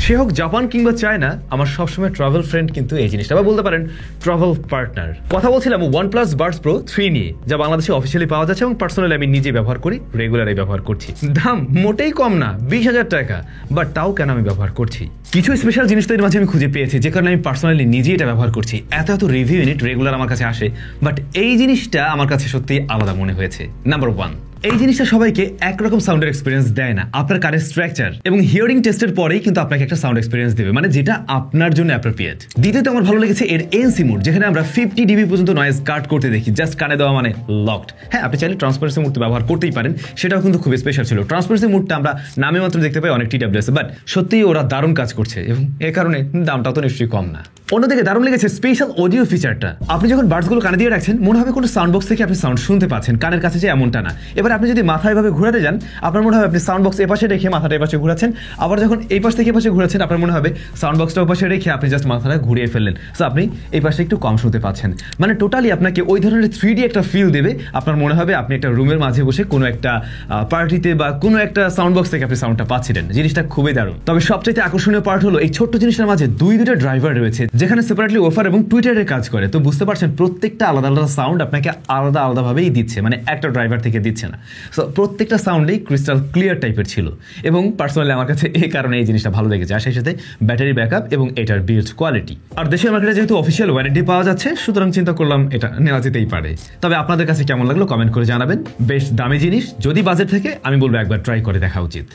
সে হোক জাপান কিংবা চায়না, আমার সবসময় ট্রাভেল ফ্রেন্ড কিন্তু এই জিনিসটা, বা বলতে পারেন ট্রাভেল পার্টনার। কথা বলছিলাম OnePlus Buds Pro 3 নিয়ে, যা বাংলাদেশে অফিসিয়ালি পাওয়া যাচ্ছে এবং পার্সোনালি আমি নিজে ব্যবহার করি, রেগুলারই ব্যবহার করছি। দাম মোটেই কম না, 20,000 টাকা, বাট তাও কেন আমি ব্যবহার করছি? কিছু স্পেশাল জিনিস তো এর মাঝে আমি খুঁজে পেয়েছি, যে কারণে আমি পার্সোনালি নিজেই এটা ব্যবহার করছি। এত রিভিউ ইউনিট রেগুলার আমার কাছে আসে, বাট এই জিনিসটা আমার কাছে সত্যি আলাদা মনে হয়েছে। নাম্বার 1, এই জিনিসটা সবাইকে একরকম সাউন্ডের এক্সপিরিয়েন্স দেয় না। আপনার কানের স্ট্রাকচার এবং হিয়ারিং টেস্টের পরেই কিন্তু আপনাকে একটা সাউন্ড এক্সপিরিয়েন্স দেবে, মানে যেটা আপনার জন্য অ্যাপ্রোপ্রিয়েট। দ্বিতীয়ত আমার ভালো লেগেছে এর এনসি মোড, যেখানে আমরা 50 dB পর্যন্ত নয়েজ কাট করতে দেখি, জাস্ট কানে দেওয়া মানে লকড। হ্যাঁ, আপনি চাইলে ট্রান্সপারেন্সি মোড ব্যবহার করতেই পারেন, সেটাও কিন্তু খুব স্পেশাল ছিল। ট্রান্সপারেন্সি মোডটা আমরা নামে মাত্র দেখতে পাই অনেক TWS, বাট সত্যিই ওরা দারুণ কাজ করছে এবং এ কারণে দামটাও তো নিশ্চয়ই কম না। অন্যদিকে দারুণ লেগেছে স্পেশাল অডিও ফিচারটা। আপনি যখন বাডসগুলো কানে দিয়ে রাখছেন, মনে হবে কোনো সাউন্ড বক্স থেকে আপনি সাউন্ড শুনতে পাচ্ছেন, কানের কাছে যে এমনটা না। এবার আপনি যদি মাথায় ভাবে ঘোরাতে যান, আপনার মনে হবে আপনি সাউন্ড বক্স এপাশে রেখে মাথাটা এপাশে ঘোরাচ্ছেন, আবার যখন এই পাশ থেকে এপাশে ঘোরাচ্ছেন, আপনার মনে হবে সাউন্ড বক্সটা ওপাশে রেখে আপনি জাস্ট মাথাটা ঘুরিয়ে ফেললেন। সো আপনি এই পাশে একটু কম শুনতে পাচ্ছেন, মানে টোটালি আপনাকে ওই ধরনের 3D একটা ফিল দেবে। আপনার মনে হবে আপনি একটা রুমের মাঝে বসে কোনো একটা পার্টিতে বা কোনো একটা সাউন্ড বক্স থেকে আপনি সাউন্ডটা পাচ্ছিলেন। জিনিসটা খুবই দারুণ। তবে সবচেয়ে আকর্ষণীয় পার্ট হলো এই ছোট্ট জিনিসটার মাঝে দুইটা ড্রাইভার রয়েছে, যেখানে সেপারেটলি ওফার এবং টুইটারের কাজ করে। তো বুঝতে পারছেন, প্রত্যেকটা আলাদা আলাদা সাউন্ড আপনাকে আলাদা আলাদাভাবেই দিচ্ছে, মানে একটা ড্রাইভার থেকে দিচ্ছে না। সো প্রত্যেকটা সাউন্ডেই ক্রিস্টাল ক্লিয়ার টাইপের ছিল এবং পার্সোনালি আমার কাছে এই কারণে এই জিনিসটা ভালো লেগেছে। আর সেই সাথে ব্যাটারি ব্যাকআপ এবং এটার বিল্ড কোয়ালিটি। আর দেশের মার্কেটে যেহেতু অফিসিয়াল ওয়ারেন্টি পাওয়া যাচ্ছে, সুতরাং চিন্তা করলাম এটা নেওয়া যেতেই পারে। তবে আপনাদের কাছে কেমন লাগলো কমেন্ট করে জানাবেন। বেশ দামি জিনিস, যদি বাজেট থেকে আমি বলবো একবার ট্রাই করে দেখা উচিত।